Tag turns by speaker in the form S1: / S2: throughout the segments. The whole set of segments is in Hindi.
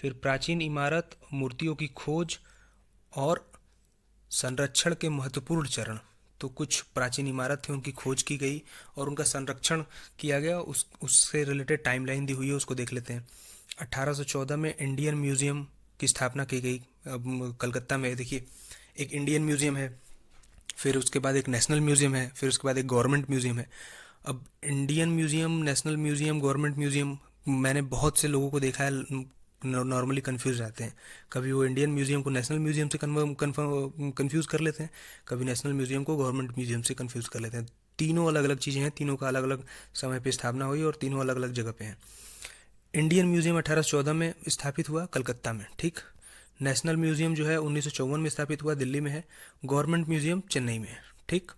S1: फिर प्राचीन इमारत, मूर्तियों की खोज और संरक्षण के महत्वपूर्ण चरण। तो कुछ प्राचीन इमारत थी, उनकी खोज की गई और उनका संरक्षण किया गया। उससे रिलेटेड टाइमलाइन दी हुई है, उसको देख लेते हैं। 1814 में इंडियन म्यूजियम की स्थापना की गई। अब कलकत्ता में देखिए, एक इंडियन म्यूजियम है, फिर उसके बाद एक नेशनल म्यूजियम है, फिर उसके बाद एक गवर्नमेंट म्यूजियम है। अब Indian museum, national museum, government museum, मैंने बहुत से लोगों को देखा है नॉर्मली कंफ्यूज रहते हैं। कभी वो इंडियन म्यूजियम को नेशनल म्यूजियम से कंफ्यूज कर लेते हैं, कभी नेशनल म्यूजियम को गवर्नमेंट म्यूजियम से कंफ्यूज कर लेते हैं। तीनों अलग अलग चीज़ें हैं, तीनों का अलग अलग समय पे स्थापना हुई और तीनों अलग अलग जगह पे हैं। इंडियन म्यूजियम 1814 में स्थापित हुआ कलकत्ता में, ठीक। नेशनल म्यूजियम जो है 1954 में स्थापित हुआ, दिल्ली में है। गवर्नमेंट म्यूजियम चेन्नई में है, ठीक।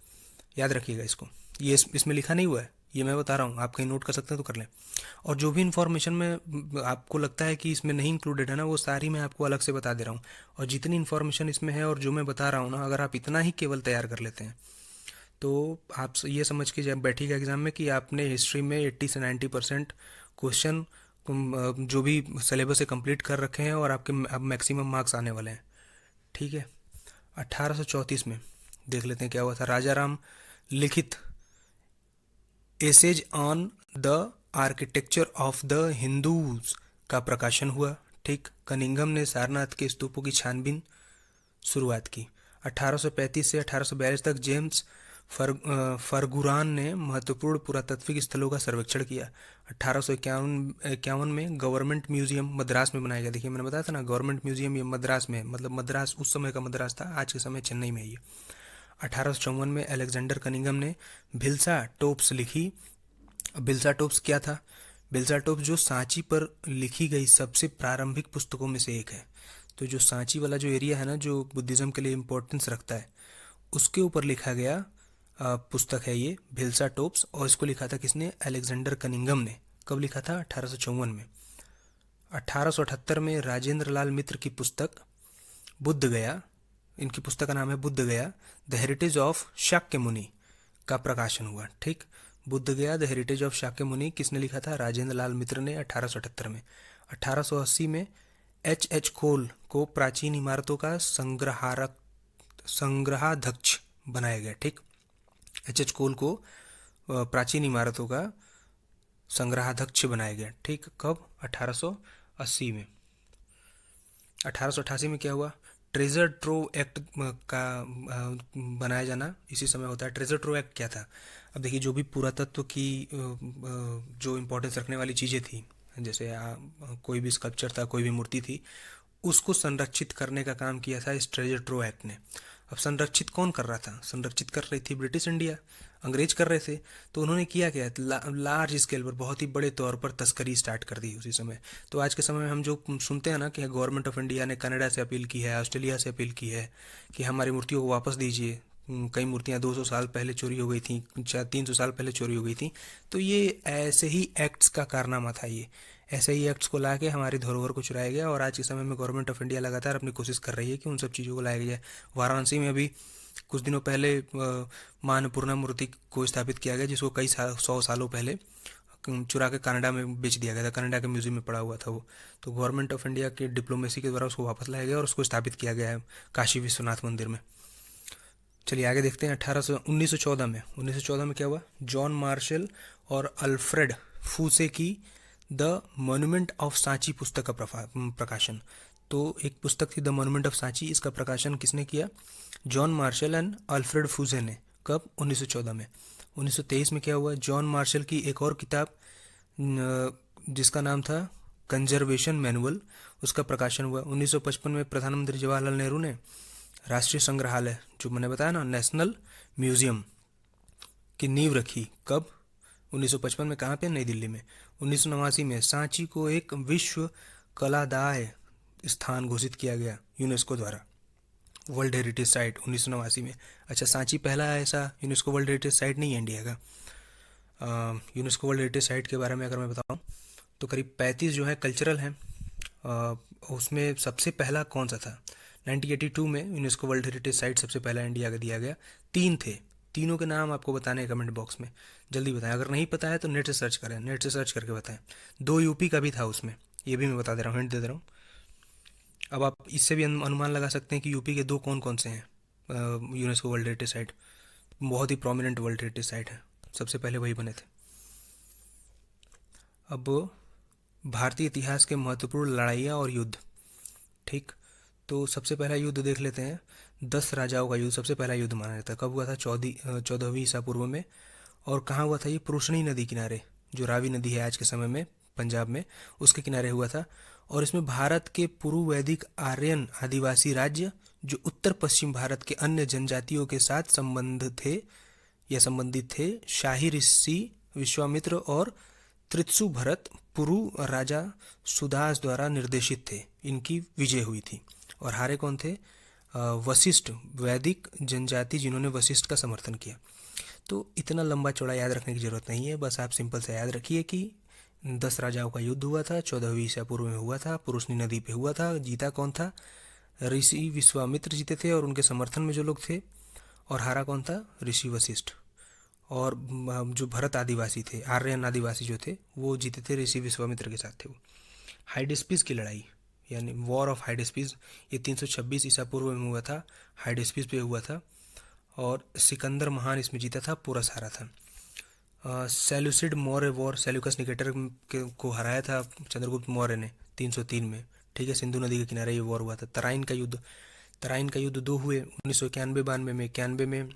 S1: याद रखिएगा इसको, ये इसमें लिखा नहीं हुआ है, ये मैं बता रहा हूँ, आप कहीं नोट कर सकते हैं तो कर लें। और जो भी इन्फॉर्मेशन में आपको लगता है कि इसमें नहीं इंक्लूडेड है ना, वो सारी मैं आपको अलग से बता दे रहा हूँ। और जितनी इन्फॉर्मेशन इसमें है और जो मैं बता रहा हूँ ना, अगर आप इतना ही केवल तैयार कर लेते हैं तो आप ये समझ के जब बैठिएगा एग्जाम में कि आपने हिस्ट्री में 80 से 90% क्वेश्चन जो भी सिलेबस से कंप्लीट कर रखे हैं और आपके अब मैक्सिमम मार्क्स आने वाले हैं, ठीक है। 1834 में देख लेते हैं क्या हुआ था। राजा राम लिखित essays on the architecture of the Hindus का प्रकाशन हुआ, ठीक। कनिंघम ने सारनाथ के स्तूपों की छानबीन शुरुआत की। 1835 से 1842 तक जेम्स फरगुरान ने महत्वपूर्ण पुरातात्विक स्थलों का सर्वेक्षण किया। 1851 में गवर्नमेंट म्यूजियम मद्रास में बनाया गया। देखिए मैंने बताया था ना, गवर्नमेंट म्यूजियम ये मद्रास में है, मतलब मद्रास उस समय का मद्रास था, आज के समय चेन्नई में है ये। 1854 में अलेक्जेंडर कनिंघम ने भिल्सा टोप्स लिखी। अब भिल्सा टोप्स क्या था? भिल्सा टोप्स जो सांची पर लिखी गई सबसे प्रारंभिक पुस्तकों में से एक है। तो जो सांची वाला जो एरिया है ना, जो बुद्धिज़्म के लिए इम्पोर्टेंस रखता है, उसके ऊपर लिखा गया पुस्तक है ये भिल्सा टोप्स। और इसको लिखा था किसने? अलेक्जेंडर कनिंघम ने। कब लिखा था? 1854 में। 1878 में राजेंद्र लाल मित्र की पुस्तक बुद्ध गया, इनकी पुस्तक का नाम है बुद्ध गया द हेरिटेज ऑफ शाक्य मुनि का प्रकाशन हुआ, ठीक। बुद्ध गया द हेरिटेज ऑफ शाक्य मुनि किसने लिखा था? राजेंद्र लाल मित्र ने, 1878 में। 1880 में एच खोल को प्राचीन इमारतों का संग्रहाध्यक्ष बनाया गया, ठीक। एच खोल को प्राचीन इमारतों का संग्रहाध्यक्ष बनाया गया, ठीक। कब? 1880 में। 1888 में क्या हुआ? ट्रेजर ट्रोव एक्ट का बनाया जाना इसी समय होता है। ट्रेजर ट्रोव एक्ट क्या था? अब देखिए, जो भी पुरातत्व की जो इम्पोर्टेंस रखने वाली चीज़ें थी, जैसे कोई भी स्कल्पचर था, कोई भी मूर्ति थी, उसको संरक्षित करने का काम किया था इस ट्रेजर ट्रोव एक्ट ने। अब संरक्षित कौन कर रहा था? संरक्षित कर रही थी ब्रिटिश इंडिया, अंग्रेज कर रहे थे। तो उन्होंने किया क्या? लार्ज स्केल पर, बहुत ही बड़े तौर पर तस्करी स्टार्ट कर दी उसी समय। तो आज के समय में हम जो सुनते हैं ना कि गवर्नमेंट ऑफ इंडिया ने कनाडा से अपील की है, ऑस्ट्रेलिया से अपील की है कि हमारी मूर्तियों को वापस दीजिए। कई मूर्तियाँ 200 साल पहले चोरी हो गई थी, 300 साल पहले चोरी हो गई थी। तो ये ऐसे ही एक्ट्स का कारनामा था। ये ऐसे ही एक्ट्स को ला के हमारी धरोहर को चुराया गया। और आज के समय में गवर्नमेंट ऑफ इंडिया लगातार अपनी कोशिश कर रही है कि उन सब चीज़ों को लाया जाए। वाराणसी में अभी कुछ दिनों पहले माँ अन्नपूर्णा मूर्ति को स्थापित किया गया, जिसको कई 100 सालों पहले चुरा के कनाडा में बेच दिया गया था। कनाडा के म्यूजियम में पड़ा हुआ था वो। तो गवर्नमेंट ऑफ इंडिया के डिप्लोमेसी के द्वारा उसको वापस लाया गया और उसको स्थापित किया गया है काशी विश्वनाथ मंदिर में। चलिए आगे देखते हैं। 1914 में क्या हुआ? जॉन मार्शल और अल्फ्रेड फूसे की द मॉन्यूमेंट ऑफ सांची पुस्तक का प्रकाशन। तो एक पुस्तक थी द मॉन्यूमेंट ऑफ सांची, इसका प्रकाशन किसने किया? जॉन मार्शल एंड अल्फ्रेड फूसे ने। कब? 1914 में। 1923 में क्या हुआ? जॉन मार्शल की एक और किताब जिसका नाम था कंजर्वेशन मैनुअल, उसका प्रकाशन हुआ। 1955 में प्रधानमंत्री जवाहरलाल नेहरू ने राष्ट्रीय संग्रहालय, जो मैंने बताया ना, नेशनल म्यूजियम की नींव रखी। कब? 1955 में। कहाँ पे? नई दिल्ली में। 1989 में सांची को एक विश्व कलादाय स्थान घोषित किया गया यूनेस्को द्वारा, वर्ल्ड हेरिटेज साइट, 1989 में। अच्छा, सांची पहला ऐसा यूनेस्को वर्ल्ड हेरिटेज साइट नहीं है इंडिया का। यूनेस्को वर्ल्ड हेरिटेज साइट के बारे में अगर मैं बताऊं तो करीब 35 जो है कल्चरल हैं। उसमें सबसे पहला कौन सा था? 1982 में यूनेस्को वर्ल्ड हेरिटेज साइट सबसे पहला इंडिया का दिया गया। 3 थे, तीनों के नाम आपको बताने हैं कमेंट बॉक्स में, जल्दी बताएं। अगर नहीं पता है तो नेट से सर्च करें, नेट से सर्च करके बताएं। 2 यूपी का भी था उसमें, ये भी मैं बता दे रहा हूँ, हिंट दे दे रहा हूँ। अब आप इससे भी अनुमान लगा सकते हैं कि यूपी के दो कौन कौन से हैं यूनेस्को वर्ल्ड हेरिटेज साइट, बहुत ही प्रोमिनेंट वर्ल्ड हेरिटेज साइट है, सबसे पहले वही बने थे। अब भारतीय इतिहास के महत्वपूर्ण लड़ाइयाँ और युद्ध। ठीक, तो सबसे पहला युद्ध देख लेते हैं। 10 राजाओं का युद्ध सबसे पहला युद्ध माना जाता है। कब हुआ था? 14वीं ईसा पूर्व में। और कहाँ हुआ था ये? पुरुषनी नदी किनारे, जो रावी नदी है आज के समय में पंजाब में, उसके किनारे हुआ था। और इसमें भारत के पूर्व वैदिक आर्यन आदिवासी राज्य जो उत्तर पश्चिम भारत के अन्य जनजातियों के साथ संबंध थे या संबंधित थे, शाही ऋषि विश्वामित्र और त्रित्सु भरत पुरु राजा सुदास द्वारा निर्देशित थे, इनकी विजय हुई थी। और हारे कौन थे? वशिष्ठ, वैदिक जनजाति जिन्होंने वशिष्ठ का समर्थन किया। तो इतना लंबा चौड़ा याद रखने की जरूरत नहीं है, बस आप सिंपल से याद रखिए कि 10 राजाओं का युद्ध हुआ था, 14वीं ईसा पूर्व में हुआ था, पुरुषनी नदी पे हुआ था। जीता कौन था? ऋषि विश्वामित्र जीते थे और उनके समर्थन में जो लोग थे। और हारा कौन था? ऋषि वशिष्ठ। और जो भरत आदिवासी थे, आर्यन आदिवासी जो थे, वो जीते थे, ऋषि विश्वामित्र के साथ थे वो। हाइडेस्पिस की लड़ाई यानी वॉर ऑफ हाइडेस्पिस, ये 326 ईसा पूर्व में हुआ था, हाइडेस्पिस पे हुआ था। और सिकंदर महान इसमें जीता था, पोरस हारा था। Seleucid Maurya war, Seleucus Nicator को हराया था चंद्रगुप्त मौर्य ने 303 में। ठीक है, सिंधु नदी के किनारे ये वॉर हुआ था। तराइन का युद्ध, तराइन का युद्ध दो हुए, 1991-92 में। 91 में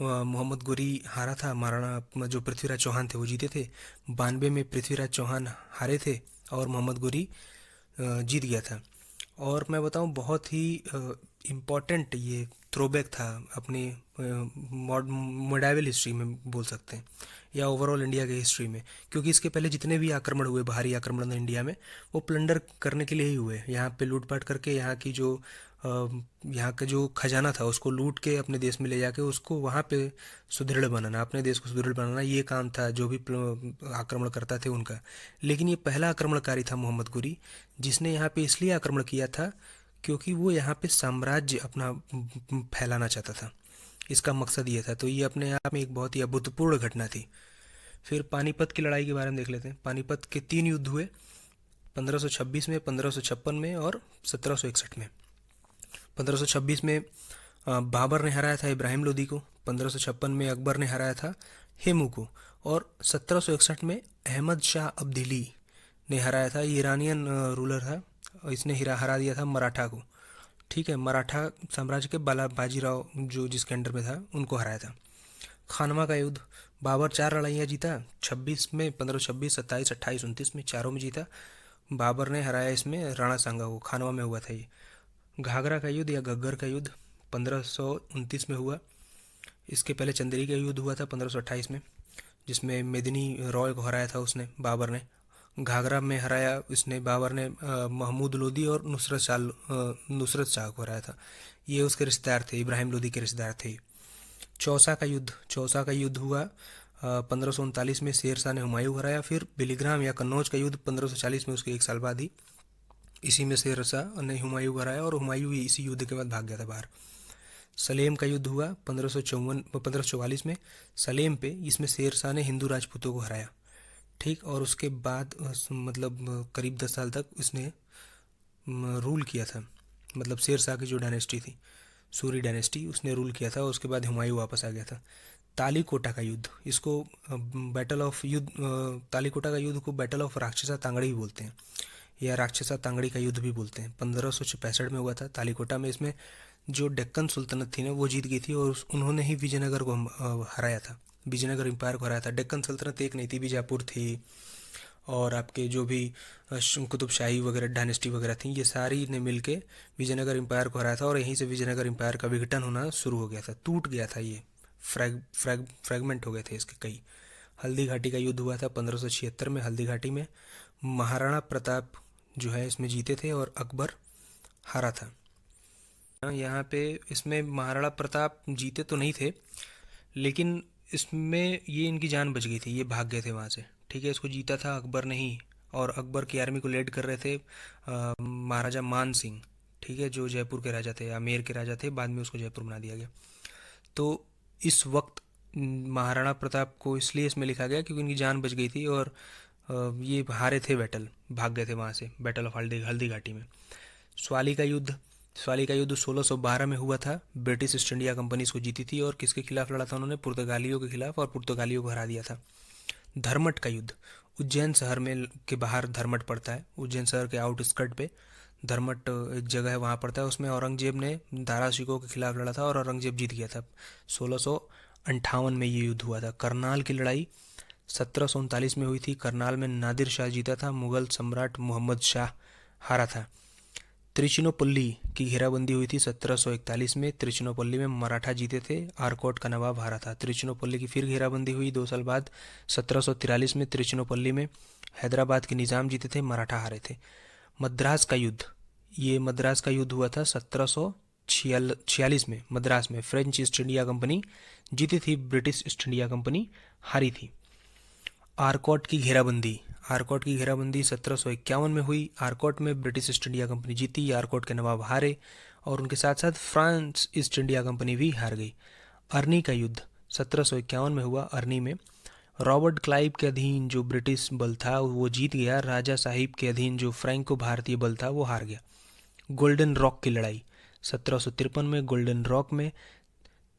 S1: मोहम्मद गोरी हारा था, महाराणा जो पृथ्वीराज चौहान थे वो जीते थे। 92 में पृथ्वीराज चौहान हारे थे और मोहम्मद गोरी जीत गया था। और मैं बताऊं, बहुत ही इम्पॉर्टेंट ये थ्रोबैक था अपनी मॉडर्न हिस्ट्री में बोल सकते हैं, या ओवरऑल इंडिया के हिस्ट्री में, क्योंकि इसके पहले जितने भी आक्रमण हुए, बाहरी आक्रमण इंडिया में, वो प्लंडर करने के लिए ही हुए। यहाँ पे लूटपाट करके यहाँ की जो यहाँ का जो खजाना था उसको लूट के अपने देश में ले जाके उसको वहाँ पे सुदृढ़ बनाना, अपने देश को सुदृढ़ बनाना, ये काम था जो भी आक्रमण करता थे उनका। लेकिन ये पहला आक्रमणकारी था मोहम्मद गोरी, जिसने यहाँ पे इसलिए आक्रमण किया था क्योंकि वो यहाँ पे साम्राज्य अपना फैलाना चाहता था, इसका मकसद ये था। तो ये अपने आप में एक बहुत ही अभूतपूर्व घटना थी। फिर पानीपत की लड़ाई के बारे में देख लेते हैं। पानीपत के 3 युद्ध हुए, 1526 में, 1556 में और 1761 में। 1526 में बाबर ने हराया था इब्राहिम लोदी को, 1556 में अकबर ने हराया था हेमू को, और 1761 में अहमद शाह अब्दिली ने हराया था, ये ईरानियन रूलर था, इसने हरा दिया था मराठा को। ठीक है, मराठा साम्राज्य के बाजीराव जो जिसके अंडर में था, उनको हराया था। खानवा का युद्ध, बाबर 4 लड़ाइयाँ जीता, 26 में, 1526, 27, 28, 29 में, चारों में जीता। बाबर ने हराया इसमें राणा सांगा को, खानवा में हुआ था ये। घाघरा का युद्ध या घग्गर का युद्ध 1529 में हुआ। इसके पहले चंदेरी का युद्ध हुआ था 1528 में, जिसमें मेदिनी रॉय को हराया था उसने, बाबर ने। घाघरा में हराया इसने, बाबर ने महमूद लोदी और नुसरत शाह को हराया था। ये उसके रिश्तेदार थे, इब्राहिम लोदी के रिश्तेदार थे। चौसा का युद्ध, चौसा का युद्ध हुआ 1539 में, शेर शाह ने हुमायूं हराया। फिर बिलीग्राम या कन्नौज का युद्ध 1540 में, उसके 1 साल बाद ही, इसी में शेर शाह ने हुमायूं हराया और हुमायूं ही इसी युद्ध के बाद भाग गया था बाहर। सलेम का युद्ध हुआ 1544 में, सलेम पे, इसमें शेर शाह ने हिंदू राजपूतों को हराया। ठीक, और उसके बाद मतलब करीब 10 साल तक इसने रूल किया था, मतलब शेर शाह की जो डायनेस्टी थी, सूरी डायनेस्टी, उसने रूल किया था। उसके बाद हुमायूं वापस आ गया था। तालीकोटा का युद्ध, इसको बैटल ऑफ युद्ध, तालीकोटा का युद्ध को बैटल ऑफ राक्षसा तांगड़ी भी बोलते हैं, या राक्षसा तांगड़ी का युद्ध भी बोलते हैं। 1565 में हुआ था तालीकोटा में। इसमें जो डेक्कन सुल्तनत थी ना, वो जीत गई थी और उन्होंने ही विजयनगर को हराया था, विजयनगर एम्पायर को हराया था। डेक्कन सल्तनत एक नहीं थी, बीजापुर थी, और आपके जो भी कुतुबशाही वगैरह डायनेस्टी वगैरह थी, ये सारी ने मिलके विजयनगर एम्पायर को हराया था। और यहीं से विजयनगर एम्पायर का विघटन होना शुरू हो गया था, टूट गया था ये, फ्रैगमेंट हो गए थे इसके कई। हल्दी घाटी का युद्ध हुआ था 1576 में। हल्दी घाटी में महाराणा प्रताप जो है इसमें जीते थे और अकबर हारा था। यहाँ पे इसमें महाराणा प्रताप जीते तो नहीं थे, लेकिन इसमें ये इनकी जान बच गई थी, ये भाग गए थे वहाँ से। ठीक है, इसको जीता था अकबर ने ही, और अकबर की आर्मी को लीड कर रहे थे महाराजा मान सिंह। ठीक है, जो जयपुर के राजा थे, आमेर के राजा थे, बाद में उसको जयपुर बना दिया गया। तो इस वक्त महाराणा प्रताप को इसलिए इसमें लिखा गया क्योंकि इनकी जान बच गई थी और ये हारे थे बैटल, भाग गए थे वहाँ से, बैटल ऑफ हल्दी घाटी में। स्वाली का युद्ध। स्वाली का युद्ध 1612 में हुआ था। ब्रिटिश ईस्ट इंडिया कंपनी इसको जीती थी और किसके खिलाफ लड़ा था उन्होंने? पुर्तगालियों के खिलाफ, और पुर्तगालियों को हरा दिया था। धर्मट का युद्ध। उज्जैन शहर में के बाहर धर्मट पड़ता है, उज्जैन शहर के आउटस्कर्ट पे धर्मट एक जगह है, वहाँ पड़ता है। उसमें औरंगजेब ने दारा शिकोह के खिलाफ लड़ा था और औरंगजेब जीत गया था। 1658 में ये युद्ध हुआ था। करनाल की लड़ाई 1739 में हुई थी। करनाल में नादिर शाह जीता था, मुगल सम्राट मोहम्मद शाह हारा था। त्रिचिनोपल्ली की घेराबंदी हुई थी 1741 में। त्रिचिनोपल्ली में मराठा जीते थे, आरकोट का नवाब हारा था। त्रिचिनोपल्ली की फिर घेराबंदी हुई 2 साल बाद 1743 में। त्रिचिनोपल्ली में हैदराबाद के निज़ाम जीते थे, मराठा हारे थे। मद्रास का युद्ध। ये मद्रास का युद्ध हुआ था 1746 में। मद्रास में फ्रेंच ईस्ट इंडिया कंपनी जीती थी, ब्रिटिश ईस्ट इंडिया कंपनी हारी थी। आरकोट की घेराबंदी। आरकोट की घेराबंदी 1751 में हुई। आरकोट में ब्रिटिश ईस्ट इंडिया कंपनी जीती, आरकोट के नवाब हारे और उनके साथ साथ फ्रांस ईस्ट इंडिया कंपनी भी हार गई। अरनी का युद्ध 1751 में हुआ। अरनी में रॉबर्ट क्लाइव के अधीन जो ब्रिटिश बल था वो जीत गया, राजा साहिब के अधीन जो फ्रैंको भारतीय बल था वो हार गया। गोल्डन रॉक की लड़ाई 1753 में। गोल्डन रॉक में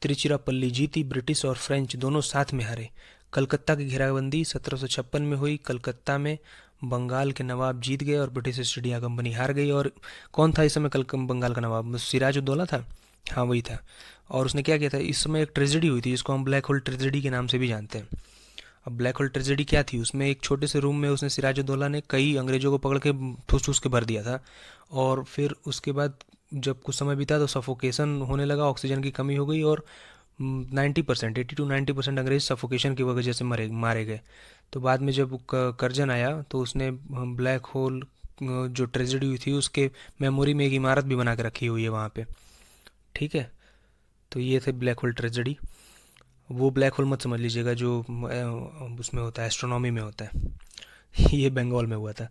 S1: त्रिचिरापल्ली जीती, ब्रिटिश और फ्रेंच दोनों साथ में हारे। कलकत्ता की घेराबंदी 1756 में हुई। कलकत्ता में बंगाल के नवाब जीत गए और ब्रिटिश ईस्ट इंडिया कंपनी हार गई। और कौन था इस समय बंगाल का नवाब? सिराजुद्दौला था। हाँ, वही था। और उसने क्या किया था? इस समय एक ट्रेजेडी हुई थी जिसको हम ब्लैक होल ट्रेजेडी के नाम से भी जानते हैं। अब ब्लैक होल ट्रेजेडी क्या थी? उसमें एक छोटे से रूम में उसने सिराजुद्दौला ने कई अंग्रेजों को पकड़ के ठूस ठूस के भर दिया था। और फिर उसके बाद जब कुछ समय बीता तो सफोकेशन होने लगा, ऑक्सीजन की कमी हो गई और 90%, 80 to 90% अंग्रेज सफोकेशन की वजह से मारे गए। तो बाद में जब कर्जन आया तो उसने ब्लैक होल जो ट्रेजेडी हुई थी उसके मेमोरी में एक इमारत भी बना के रखी हुई है वहाँ पे। ठीक है, तो ये थे ब्लैक होल ट्रेजेडी। वो ब्लैक होल मत समझ लीजिएगा जो उसमें होता है, एस्ट्रोनॉमी में होता है। ये बंगाल में हुआ था।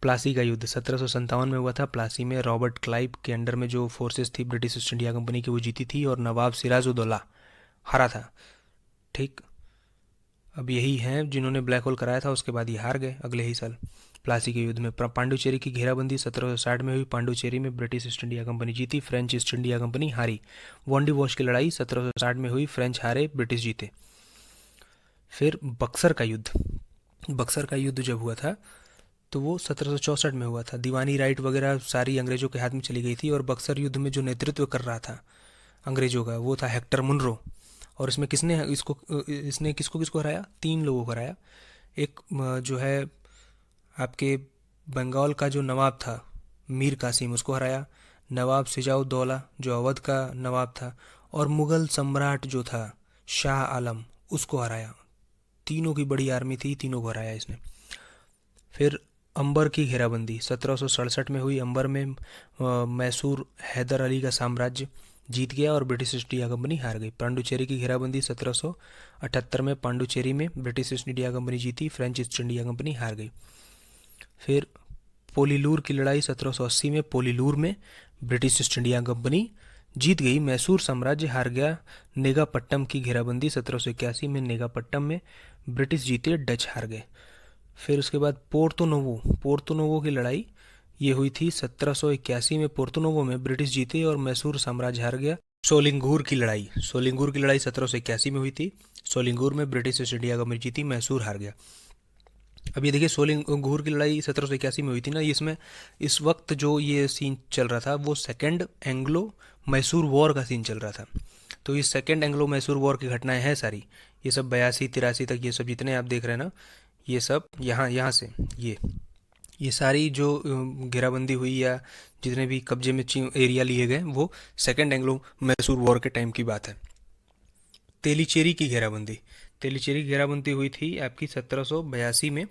S1: प्लासी का युद्ध 1757 में हुआ था। प्लासी में रॉबर्ट क्लाइव के अंडर में जो फोर्सेस थी ब्रिटिश ईस्ट इंडिया कंपनी की वो जीती थी और नवाब सिराजुद्दौला हारा था। ठीक, अब यही हैं जिन्होंने ब्लैक होल कराया था, उसके बाद ये हार गए अगले ही साल प्लासी के युद्ध में। पांडुचेरी की घेराबंदी 1760 में हुई। पांडुचेरी में ब्रिटिश ईस्ट इंडिया कंपनी जीती, फ्रेंच ईस्ट इंडिया कंपनी हारी। वॉन्डी वॉश की लड़ाई 1760 में हुई। फ्रेंच हारे, ब्रिटिश जीते। फिर बक्सर का युद्ध। बक्सर का युद्ध जब हुआ था तो वो 1764 में हुआ था। दीवानी राइट वगैरह सारी अंग्रेजों के हाथ में चली गई थी और बक्सर युद्ध में जो नेतृत्व कर रहा था अंग्रेजों का वो था हेक्टर मुनरो। और इसमें इसने किसको किसको हराया? 3 लोगों को हराया। एक जो है आपके बंगाल का जो नवाब था मीर कासिम, उसको हराया। नवाब सिजाउद्दौला जो अवध का नवाब था, और मुगल सम्राट जो था शाह आलम, उसको हराया। तीनों की बड़ी आर्मी थी, तीनों को हराया इसने। फिर अंबर की घेराबंदी 1767 में हुई। अंबर में मैसूर हैदर अली का साम्राज्य जीत गया और ब्रिटिश ईस्ट इंडिया कंपनी हार गई। पांडुचेरी की घेराबंदी 1778 में। पांडुचेरी में ब्रिटिश ईस्ट इंडिया कंपनी जीती, फ्रेंच ईस्ट इंडिया कंपनी हार गई। फिर पोलीलूर की लड़ाई 1780 में। पोलीलूर में ब्रिटिश ईस्ट इंडिया कंपनी जीत गई, मैसूर साम्राज्य हार गया। नेगापट्टम की घेराबंदी 1781 में। नेगापट्टम में ब्रिटिश जीते, डच हार गए। फिर उसके बाद पोर्तो नोवो की लड़ाई ये हुई थी 1781 में। पोर्तो नोवो में ब्रिटिश जीते और मैसूर साम्राज्य हार गया। सोलिंगूर की लड़ाई 1781 में हुई थी। सोलिंगूर में ब्रिटिश ईस्ट इंडिया कंपनी जीती, मैसूर हार गया। अब ये देखिए, सोलिंगूर की लड़ाई 1781 में हुई थी ना, इसमें इस वक्त जो ये सीन चल रहा था वो सेकेंड एंग्लो मैसूर वॉर का सीन चल रहा था। तो इस सेकेंड एंग्लो मैसूर वॉर की घटनाएं हैं सारी, ये सब 82 83 तक, ये सब जितने आप देख रहे हैं ना, ये सब यहाँ यहाँ से ये सारी जो घेराबंदी हुई या जितने भी कब्जे में एरिया लिए गए वो सेकेंड एंग्लो मैसूर वॉर के टाइम की बात है। तेलीचेरी की घेराबंदी। तेलीचेरी की घेराबंदी हुई थी आपकी 1782 में।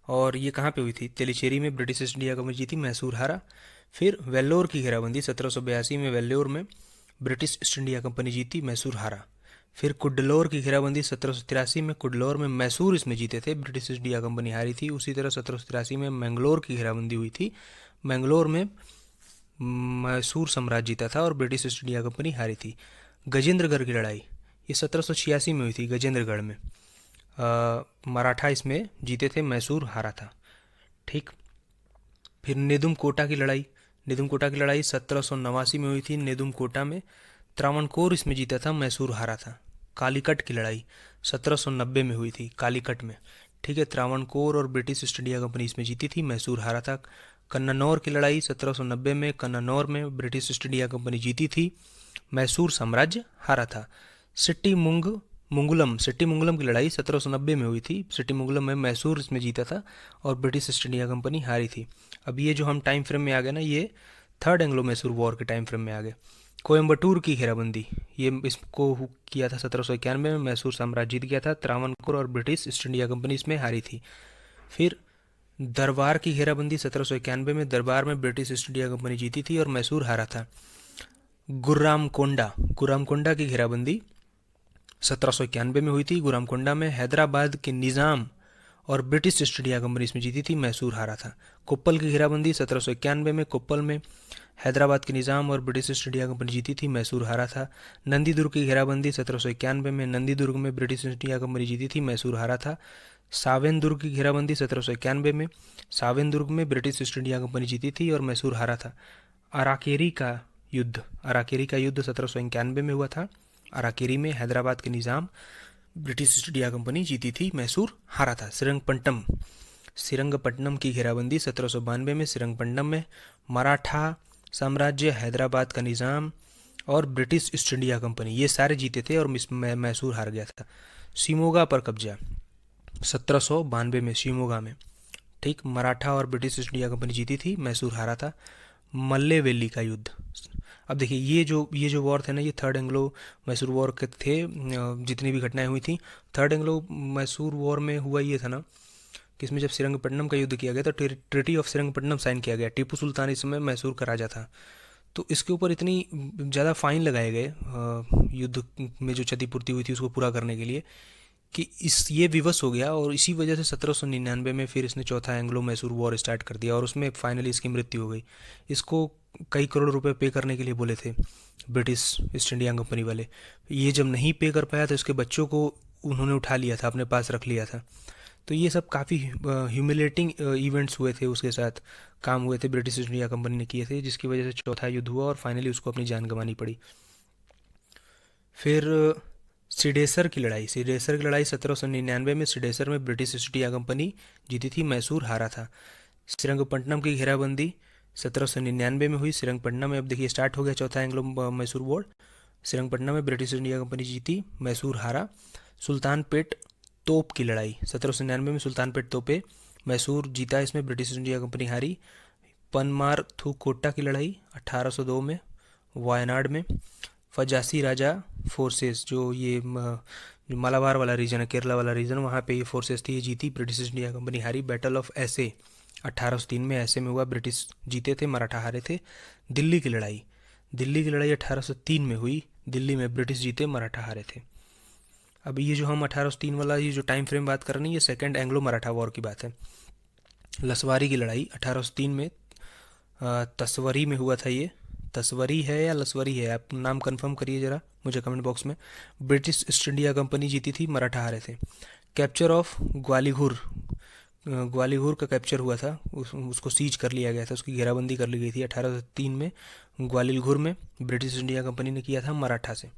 S1: और ये कहाँ पे हुई थी? तेलीचेरी में ब्रिटिश ईस्ट इंडिया कंपनी जीती, मैसूर हारा। फिर वेल्लोर की घेराबंदी 1782 में। वेल्लोर में ब्रिटिश ईस्ट इंडिया कंपनी जीती, मैसूर हारा। फिर कुडलोर की घेराबंदी 1783 में। कुडलोर में मैसूर इसमें जीते थे, ब्रिटिश ईस्ट इंडिया कंपनी हारी थी। उसी तरह 1783 में मैंगलोर की घेराबंदी हुई थी। मैंगलोर में मैसूर साम्राज्य जीता था और ब्रिटिश ईस्ट इंडिया कंपनी हारी थी। गजेंद्रगढ़ की लड़ाई ये 1786 में हुई थी। गजेंद्रगढ़ में मराठा इसमें जीते थे, मैसूर हारा था। ठीक। फिर नेदुम कोटा की लड़ाई। नेदुम कोटा की लड़ाई 1789 में हुई थी नेदुम कोटा में, त्रावणकोर इसमें जीता था, मैसूर हारा था। कालीकट की लड़ाई 1790 में हुई थी कालीकट में, ठीक है, त्रावणकोर और ब्रिटिश ईस्ट इंडिया कंपनी इसमें जीती थी, मैसूर हारा था। कन्नौर की लड़ाई 1790 में, कन्नौर में ब्रिटिश ईस्ट इंडिया कंपनी जीती थी, मैसूर साम्राज्य हारा था। सिट्टी मुंगलम सिट्टी मुंगलम की लड़ाई 1790 में हुई थी, सिट्टी मुंगलम में मैसूर इसमें जीता था और ब्रिटिश ईस्ट इंडिया कंपनी हारी थी। अब ये जो हम टाइम फ्रेम में आ गए ना, ये थर्ड एंग्लो मैसूर वॉर के टाइम फ्रेम में आ गए। कोयम्बटूर की घेराबंदी, ये इसको किया था 1791 में, मैसूर साम्राज्य जीत गया था, त्रावणकोर और ब्रिटिश ईस्ट इंडिया कंपनी इसमें हारी थी। फिर दरबार की घेराबंदी 1791 में, दरबार में ब्रिटिश ईस्ट इंडिया कंपनी जीती थी और मैसूर हारा था। गुर्रामकोंडा की घेराबंदी 1791 में हुई थी, गुर्रामकोंडा में हैदराबाद के निज़ाम और ब्रिटिश ईस्ट इंडिया कंपनी इसमें जीती थी, मैसूर हारा था। कोप्पल की घेराबंदी 1791 में, कोप्पल में हैदराबाद के निज़ाम और ब्रिटिश ईस्ट इंडिया कंपनी जीती थी, मैसूर हारा था। नंदीदुर्ग की घेराबंदी 1791 में, नंदीदुर्ग में ब्रिटिश ईस्ट इंडिया कंपनी जीती थी, मैसूर हारा था। सावेन दुर्ग की घेराबंदी 1791 में, सावेन दुर्ग में ब्रिटिश ईस्ट इंडिया कंपनी जीती थी और मैसूर हारा था। अराकेरी का युद्ध 1791 में हुआ था, अराकेरी में हैदराबाद के निज़ाम ब्रिटिश ईस्ट इंडिया कंपनी जीती थी, मैसूर हारा था। श्रीरंगपट्टनम की घेराबंदी 1792 में, श्रीरंगपट्टनम में मराठा साम्राज्य, हैदराबाद का निज़ाम और ब्रिटिश ईस्ट इंडिया कंपनी ये सारे जीते थे और मैसूर हार गया था। शिमोगा पर कब्जा 1792 में, शिमोगा में, ठीक, मराठा और ब्रिटिश ईस्ट इंडिया कंपनी जीती थी, मैसूर हारा था। मल्ले वैली का युद्ध, अब देखिए ये जो वॉर थे ना, ये थर्ड एंग्लो मैसूर वॉर के थे। जितनी भी घटनाएं हुई थी थर्ड एंग्लो मैसूर वॉर में हुआ ये था ना कि इसमें जब श्रीरंगपट्टनम का युद्ध किया गया तो ट्रीटी ऑफ श्रीरंगपट्टनम साइन किया गया। टीपू सुल्तान इस समय मैसूर का राजा था, तो इसके ऊपर इतनी ज़्यादा फाइन लगाए गए युद्ध में जो क्षतिपूर्ति हुई थी उसको पूरा करने के लिए कि ये विवश हो गया और इसी वजह से 1799 में फिर इसने चौथा एंग्लो मैसूर वॉर स्टार्ट कर दिया और उसमें फाइनली इसकी मृत्यु हो गई। इसको कई करोड़ रुपए पे करने के लिए बोले थे ब्रिटिश ईस्ट इंडिया कंपनी वाले। ये जब नहीं पे कर पाया तो इसके बच्चों को उन्होंने उठा लिया था, अपने पास रख लिया था। तो ये सब काफ़ी ह्यूमिलेटिंग इवेंट्स हुए थे, उसके साथ काम हुए थे, ब्रिटिश ईस्ट इंडिया कंपनी ने किए थे, जिसकी वजह से चौथा युद्ध हुआ और फाइनली उसको अपनी जान गंवानी पड़ी। फिर सिडेसर की लड़ाई 1799 में, सिडेसर में ब्रिटिश ईस्ट इंडिया कंपनी जीती थी, मैसूर हारा था। श्रीरंगपट्टनम की घेराबंदी 1799 में हुई, श्रीरंगपट्टनम में अब देखिए स्टार्ट हो गया चौथा एंग्लो मैसूर वॉर। श्रीरंगपट्टनम में ब्रिटिश इंडिया कंपनी जीती, मैसूर हारा। सुल्तानपेट तोप की लड़ाई 1799 में, सुल्तानपेट तोपे, मैसूर जीता, इसमें ब्रिटिश इंडिया कंपनी हारी। पनमार थूकोट्टा की लड़ाई 1802 में, वायनाड में। फजासी राजा फोर्सेस, जो मालाबार वाला रीजन है, केरला वाला रीजन, वहाँ पे ये फोर्सेस थी, ये जीती, ब्रिटिश इंडिया कंपनी हारी। बैटल ऑफ ऐसे 1803 में ऐसे में हुआ, ब्रिटिश जीते थे, मराठा हारे थे। दिल्ली की लड़ाई 1803 में हुई, दिल्ली में ब्रिटिश जीते, मराठा हारे थे। अब ये जो हम 1803 वाला ये जो टाइम फ्रेम बात कर रहे हैं, ये सेकेंड एंग्लो मराठा वॉर की बात है। लसवारी की लड़ाई 1803 में तसवरी में हुआ था। ये तसवरी है या लसवरी है, आप नाम कंफर्म करिए ज़रा मुझे कमेंट बॉक्स में। ब्रिटिश ईस्ट इंडिया कंपनी जीती थी, मराठा हारे थे। कैप्चर ऑफ ग्वालीघुर, ग्वालीघुर का कैप्चर हुआ था, उसको सीज कर लिया गया था, उसकी घेराबंदी कर ली गई थी 1803 में, ग्वालीघुर में ब्रिटिश इंडिया कंपनी ने किया था मराठा से।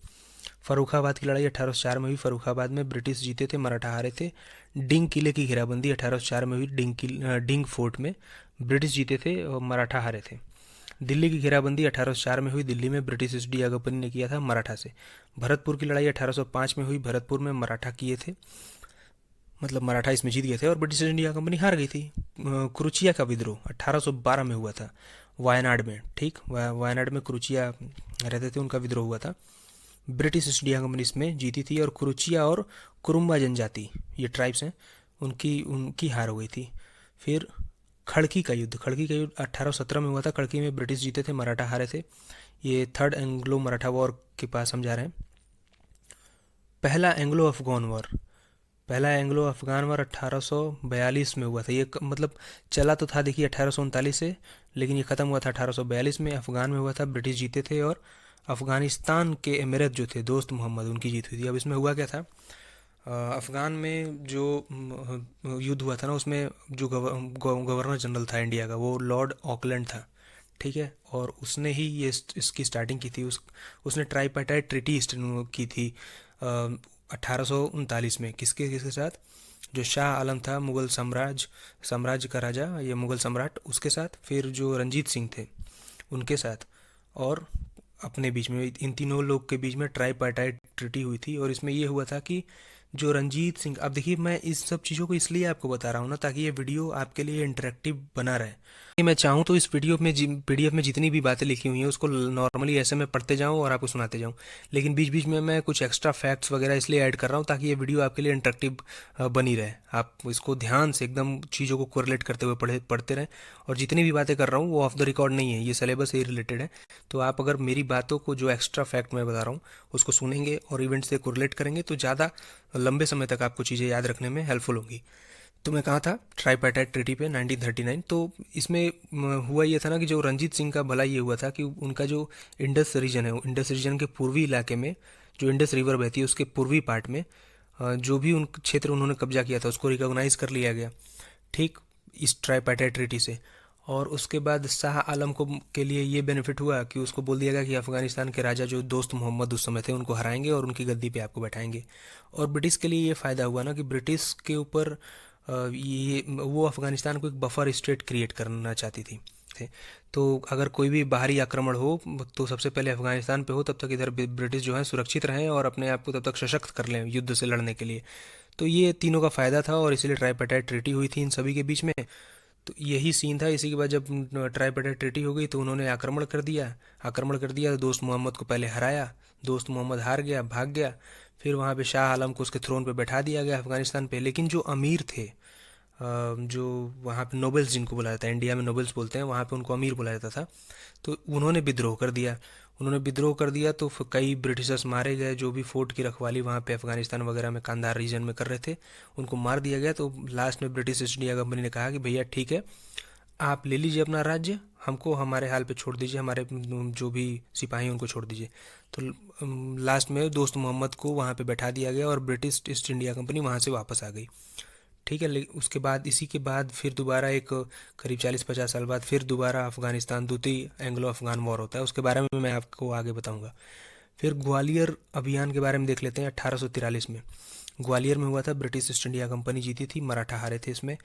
S1: फरुखाबाद की लड़ाई 1804 में हुई, फरुखाबाद में ब्रिटिश जीते थे, मराठा हारे थे। डिंग किले की घेराबंदी 1804 में हुई, डिंग फोर्ट में ब्रिटिश जीते थे और मराठा हारे थे। दिल्ली की घेराबंदी 1804 में हुई, दिल्ली में ब्रिटिश ईस्ट इंडिया कंपनी ने किया था, मराठा से। भरतपुर की लड़ाई 1805 में हुई, भरतपुर में मराठा किए थे, मतलब मराठा इसमें जीत गए थे और ब्रिटिश इंडिया कंपनी हार गई थी। कुरुचिया का विद्रोह 1812 में हुआ था, वायनाड में, ठीक, वायनाड में कुरुचिया रहते थे, उनका विद्रोह हुआ था, ब्रिटिश ईस्ट इंडिया कंपनी इसमें जीती थी और कुरुचिया और कुरुम्बा जनजाति, ये ट्राइब्स हैं, उनकी उनकी हार हो गई थी। फिर खड़की का युद्ध 1817 में हुआ था, खड़की में ब्रिटिश जीते थे, मराठा हारे थे। ये थर्ड एंग्लो मराठा वॉर के पास हम जा रहे हैं। पहला एंग्लो अफगान वॉर 1842 में हुआ था। ये मतलब चला तो था देखिए 1839 से, लेकिन ये ख़त्म हुआ था 1842 में, अफगान में हुआ था, ब्रिटिश जीते थे और अफ़गानिस्तान के एमिरेट जो थे दोस्त मोहम्मद, उनकी जीत हुई थी। अब इसमें हुआ क्या था, अफ़गान में जो युद्ध हुआ था ना, उसमें जो गवर्नर जनरल था इंडिया का, वो लॉर्ड ऑकलैंड था, ठीक है, और उसने ही ये इसकी स्टार्टिंग की थी। उसने ट्राईपार्टाइट ट्रीटी की थी 1839 में। किसके किसके साथ? जो शाह आलम था, मुगल साम्राज्य का राजा, ये मुगल सम्राट, उसके साथ, फिर जो रंजीत सिंह थे उनके साथ, और अपने बीच में, इन तीनों लोग के बीच में ट्राईपार्टाइट ट्रीटी हुई थी। और इसमें ये हुआ था कि जो रंजीत सिंह, अब देखिए मैं इस सब चीज़ों को इसलिए आपको बता रहा हूँ ना, ताकि ये वीडियो आपके लिए इंटरेक्टिव बना रहे। कि मैं चाहूँ तो इस वीडियो में पीडीएफ में जितनी भी बातें लिखी हुई हैं उसको नॉर्मली ऐसे मैं पढ़ते जाऊँ और आपको सुनाते जाऊँ, लेकिन बीच बीच में मैं कुछ एक्स्ट्रा फैक्ट्स वगैरह इसलिए ऐड कर रहा हूँ ताकि ये वीडियो आपके लिए इंटरेक्टिव बनी रहे। आप इसको ध्यान से एकदम चीज़ों को कोरिलेट करते हुए पढ़ते रहें। और जितनी भी बातें कर रहा हूँ वो ऑफ द रिकॉर्ड नहीं है, ये सिलेबस से रिलेटेड है। तो आप अगर मेरी बातों को, जो एक्स्ट्रा फैक्ट मैं बता रहा हूँ, उसको सुनेंगे और इवेंट से कोरिलेट करेंगे तो ज़्यादा लंबे समय तक आपको चीज़ें याद रखने में हेल्पफुल होंगी। तो मैं कहा था ट्राईपार्टाइट ट्रीटी पे 1939। तो इसमें हुआ ये था ना कि जो रंजीत सिंह का भला ये हुआ था कि उनका जो इंडस रीजन है, इंडस रीजन के पूर्वी इलाके में, जो इंडस रिवर बहती है उसके पूर्वी पार्ट में जो भी उन क्षेत्र उन्होंने कब्जा किया था उसको रिकॉग्नाइज कर लिया गया, ठीक, इस ट्राईपार्टाइट ट्रीटी से। और उसके बाद शाह आलम को के लिए ये बेनिफिट हुआ कि उसको बोल दिया गया कि अफगानिस्तान के राजा जो दोस्त मोहम्मद उस समय थे उनको हराएंगे और उनकी गद्दी पे आपको बैठाएंगे। और ब्रिटिश के लिए ये फ़ायदा हुआ ना कि ब्रिटिश के ऊपर ये वो अफगानिस्तान को एक बफर स्टेट क्रिएट करना चाहती थी थे। तो अगर कोई भी बाहरी आक्रमण हो तो सबसे पहले अफगानिस्तान पे हो, तब तक इधर ब्रिटिश जो है सुरक्षित रहें और अपने आप को तब तक सशक्त कर लें युद्ध से लड़ने के लिए। तो ये तीनों का फ़ायदा था और इसीलिए ट्राईपार्टाइट ट्रीटी हुई थी इन सभी के बीच में। तो यही सीन था। इसी के बाद जब ट्राईपार्टाइट ट्रीटी हो गई तो उन्होंने आक्रमण कर दिया तो दोस्त मोहम्मद को पहले हराया, दोस्त मोहम्मद हार गया, भाग गया। फिर वहाँ पे शाह आलम को उसके थ्रोन पे बैठा दिया गया अफगानिस्तान पे। लेकिन जो अमीर थे, जो वहाँ पे नोबल्स जिनको बुलाया जाता है, इंडिया में नोबल्स बोलते हैं, वहाँ पे उनको अमीर बुलाया जाता था। तो उन्होंने विद्रोह कर दिया तो फिर कई ब्रिटिशर्स मारे गए। जो भी फोर्ट की रखवाली वहाँ पे अफगानिस्तान वगैरह में, कांधार रीजन में कर रहे थे, उनको मार दिया गया। तो लास्ट में ब्रिटिश ईस्ट इंडिया कंपनी ने कहा कि भैया ठीक है, आप ले लीजिए अपना राज्य, हमको हमारे हाल पे छोड़ दीजिए, हमारे जो भी सिपाही हैं उनको छोड़ दीजिए। तो लास्ट में दोस्त मोहम्मद को वहाँ पे बैठा दिया गया और ब्रिटिश ईस्ट इंडिया कंपनी वहाँ से वापस आ गई। ठीक है, लेकिन उसके बाद, इसी के बाद फिर दोबारा एक करीब 40-50 साल बाद फिर दोबारा अफगानिस्तान द्वितीय एंग्लो अफगान वॉर होता है। उसके बारे में मैं आपको आगे बताऊंगा। फिर ग्वालियर अभियान के बारे में देख लेते हैं। 1843 में ग्वालियर में हुआ था, ब्रिटिश ईस्ट इंडिया कंपनी जीती थी, मराठा हारे थे इसमें।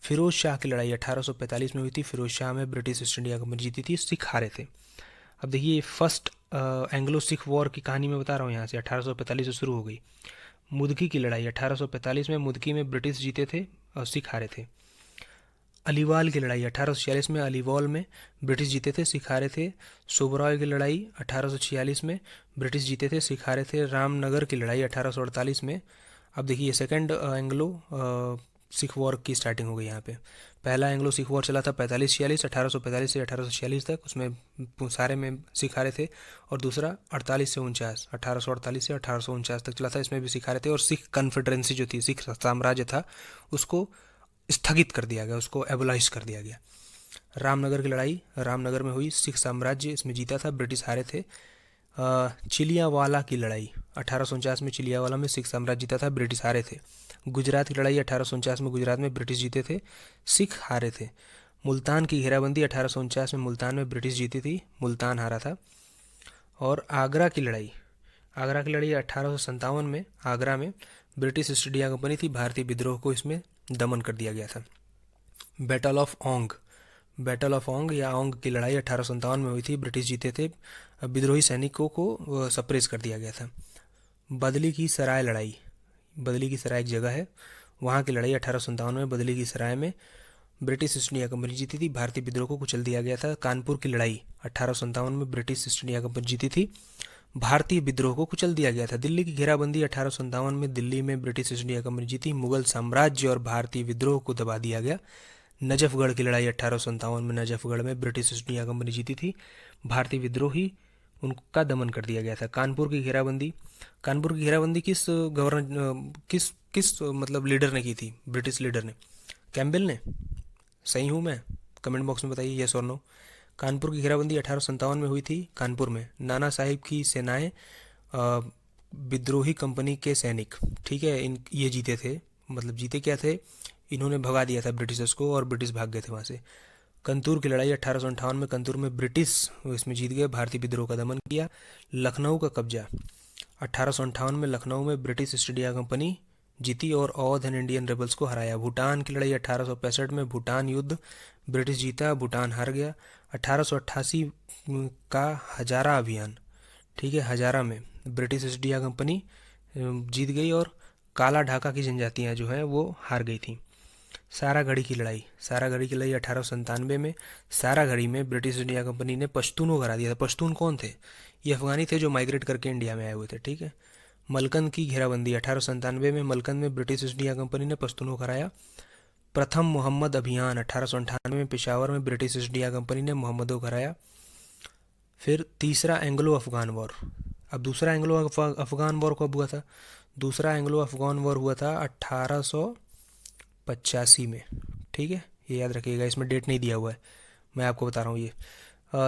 S1: फिरोज शाह की लड़ाई 1845 में हुई थी, फिरोज शाह में ब्रिटिश ईस्ट इंडिया कंपनी जीती थी, सिख हारे थे। अब देखिए फर्स्ट एंग्लो सिख वॉर की कहानी मैं बता रहा हूँ यहाँ से, 1845 से शुरू हो गई। मुदकी की लड़ाई 1845 में, मुदकी में ब्रिटिश जीते थे और सिख हारे थे। अलीवाल की लड़ाई 1846 में, अलीवाल में ब्रिटिश जीते थे, सिख हारे थे। सोबरॉय की लड़ाई 1846 में, ब्रिटिश जीते थे, सिख हारे थे। रामनगर की लड़ाई 1848 में। अब देखिए सेकंड एंग्लो सिख वॉर की स्टार्टिंग हो गई यहाँ पे। पहला एंग्लो सिख वॉर चला था 45-46, 1845 से 1846 तक, उसमें सारे में सिख हारे थे। और दूसरा 48 से 49, 1848 से 1849 तक चला था, इसमें भी सिख हारे थे। और सिख कन्फेडरेंसी जो थी, सिख साम्राज्य था, उसको स्थगित कर दिया गया, उसको एबोलाइश कर दिया गया। रामनगर की लड़ाई रामनगर में हुई, सिख साम्राज्य इसमें जीता था, ब्रिटिश हारे थे। चिलियावाला की लड़ाई 1849 में, चिलियावाला में सिख साम्राज्य जीता था, ब्रिटिश हारे थे। गुजरात की लड़ाई 1849 में, गुजरात में ब्रिटिश जीते थे, सिख हारे थे। मुल्तान की घेराबंदी 1849 में, मुल्तान में ब्रिटिश जीती थी, मुल्तान हारा था। और आगरा की लड़ाई 1857 में, आगरा में ब्रिटिश ईस्ट इंडिया कंपनी थी, भारतीय विद्रोह को इसमें दमन कर दिया गया था। बैटल ऑफ ओंग या ओंग की लड़ाई 1857 में हुई थी, ब्रिटिश जीते थे, विद्रोही सैनिकों को सप्रेस कर दिया गया था। बदली की सराय एक जगह है, वहाँ की लड़ाई 1857 में, बदली की सराय में ब्रिटिश ईस्ट इंडिया कंपनी जीती थी, भारतीय विद्रोह को कुचल दिया गया था। कानपुर की लड़ाई 1857 में, ब्रिटिश ईस्ट इंडिया कंपनी जीती थी, भारतीय विद्रोह को कुचल दिया गया था। दिल्ली की घेराबंदी 1857 में, दिल्ली में ब्रिटिश ईस्ट इंडिया कंपनी जीती, मुगल साम्राज्य और भारतीय विद्रोह को दबा दिया गया। नजफगढ़ की लड़ाई 1857 में, नजफगढ़ में ब्रिटिश ईस्ट इंडिया कंपनी जीती थी, भारतीय विद्रोही उनका दमन कर दिया गया था। कानपुर की घेराबंदी किस किस मतलब लीडर ने की थी? ब्रिटिश लीडर ने, कैम्बेल ने। सही हूँ मैं? कमेंट बॉक्स में बताइए यस और नो। कानपुर की घेराबंदी 1857 में हुई थी। कानपुर में नाना साहिब की सेनाएं, विद्रोही कंपनी के सैनिक, ठीक है, ये जीते थे। मतलब जीते क्या थे, इन्होंने भगा दिया था ब्रिटिशर्स को और ब्रिटिश भाग गए थे वहाँ से। कंतूर की लड़ाई 1858 में, कंतूर में ब्रिटिश इसमें जीत गए, भारतीय विद्रोह का दमन किया। लखनऊ का कब्जा 1858 में, लखनऊ में ब्रिटिश ईस्ट इंडिया कंपनी जीती और अवध एंड इंडियन रेबल्स को हराया। भूटान की लड़ाई 1865 में, भूटान युद्ध ब्रिटिश जीता, भूटान हार गया। 1888 का हजारा अभियान, ठीक है, हजारा में ब्रिटिश ईस्ट इंडिया कंपनी जीत गई और काला ढाका की जनजातियां जो हैं वो हार गई थी। सारागढ़ी की लड़ाई, सारागढ़ी की लड़ाई 1897 में, सारागढ़ी में ब्रिटिश इंडिया कंपनी ने पश्तूनों को हरा दिया था। पश्तून कौन थे? ये अफगानी थे जो माइग्रेट करके इंडिया में आए हुए थे, ठीक है। मलकंद की घेराबंदी 1897 में, मलकंद में ब्रिटिश ईस्ट इंडिया कंपनी ने पश्तूनों को हराया। प्रथम मोहम्मद अभियान 1898 में, पेशावर में ब्रिटिश ईस्ट इंडिया कंपनी ने मोहम्मदों को हराया। फिर तीसरा एंग्लो अफगान वॉर। अब दूसरा एंग्लो अफगान वॉर कब हुआ था? दूसरा एंग्लो अफगान वॉर हुआ था 1885 में, ठीक है, ये याद रखिएगा, इसमें डेट नहीं दिया हुआ है, मैं आपको बता रहा हूँ ये।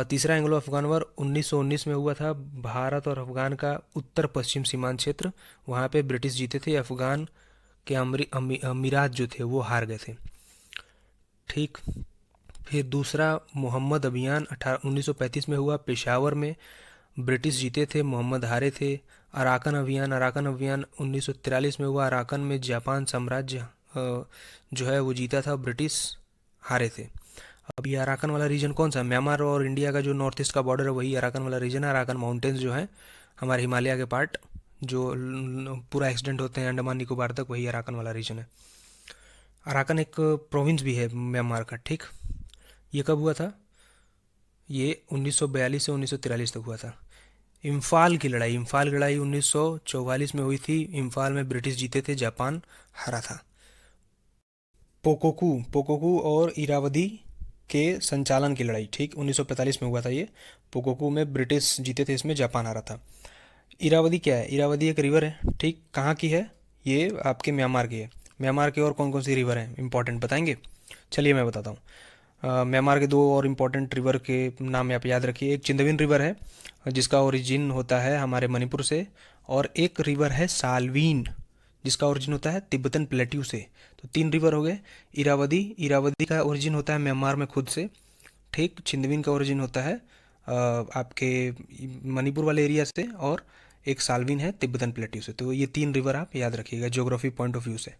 S1: तीसरा एंग्लो अफगान वॉर 1919 में हुआ था। भारत और अफगान का उत्तर पश्चिम सीमांत क्षेत्र, वहाँ पे ब्रिटिश जीते थे, अफगान के अमीरात जो थे वो हार गए थे, ठीक। फिर दूसरा मोहम्मद अभियान 1935 में हुआ, पेशावर में ब्रिटिश जीते थे, मोहम्मद हारे थे। अराकन अभियान, अराकन अभियान 1943 में हुआ, अराकन में जापान साम्राज्य जो है वो जीता था, ब्रिटिश हारे थे। अब ये अराकन वाला रीजन कौन सा? म्यांमार और इंडिया का जो नॉर्थ ईस्ट का बॉर्डर है वही अराकन वाला रीजन है। अराकन माउंटेन्स जो है हमारे हिमालय के पार्ट जो पूरा एक्सटेंड होते हैं अंडमान निकोबार तक, वही अराकन वाला रीजन है। अराकन एक प्रोविंस भी है म्यांमार का, ठीक। ये कब हुआ था? ये 1942 से 1943 तक हुआ था। इम्फाल की लड़ाई, इम्फाल की लड़ाई 1944 में हुई थी, इम्फाल में ब्रिटिश जीते थे, जापान हारा था। पोकोकू, पोकोकू और इरावदी के संचालन की लड़ाई, ठीक, 1945 में हुआ था ये। पोकोकू में ब्रिटिश जीते थे, इसमें जापान हारा था। इरावदी क्या है? इरावदी एक रिवर है, ठीक, कहाँ की है? ये आपके म्यांमार की है। म्यांमार के और कौन कौन सी रिवर हैं इंपॉर्टेंट, बताएंगे? चलिए मैं बताता हूँ। म्यांमार के दो और इम्पोर्टेंट रिवर के नाम आप याद रखिए। एक चिंदविन रिवर है जिसका ओरिजिन होता है हमारे मणिपुर से, और एक रिवर है सालवीन जिसका ओरिजिन होता है तिब्बतन प्लेट्यू से। तो तीन रिवर हो गए। इरावदी, इरावदी का ओरिजिन होता है म्यांमार में खुद से, ठीक। छिंदविन का ओरिजिन होता है आपके मणिपुर वाले एरिया से, और एक सालवीन है तिब्बतन प्लेट्यू से। तो ये तीन रिवर आप याद रखिएगा ज्योग्राफी पॉइंट ऑफ व्यू से।